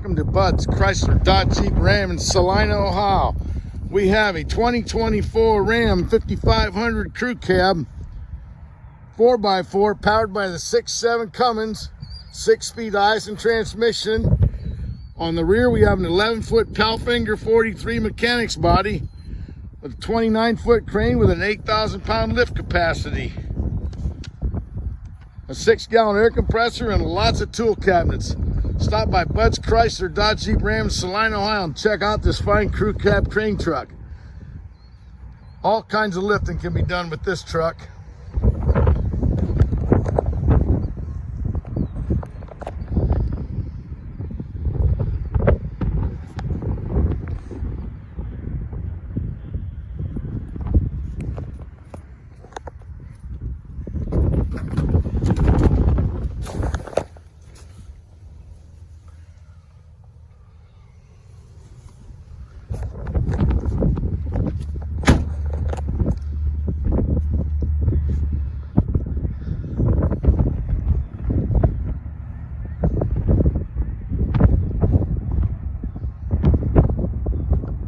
Welcome to Bud's Chrysler Dodge Jeep Ram in Salina, Ohio. We have a 2024 Ram 5500 crew cab 4x4 powered by the 6.7 Cummins 6-speed Aisin transmission. On the rear we have an 11-foot Palfinger 43 mechanics body with a 29-foot crane with an 8,000-pound lift capacity, a 6-gallon air compressor, and lots of tool cabinets. Stop by Bud's Chrysler Dodge Jeep Ram in Salina, Ohio and check out this fine crew cab crane truck. All kinds of lifting can be done with this truck.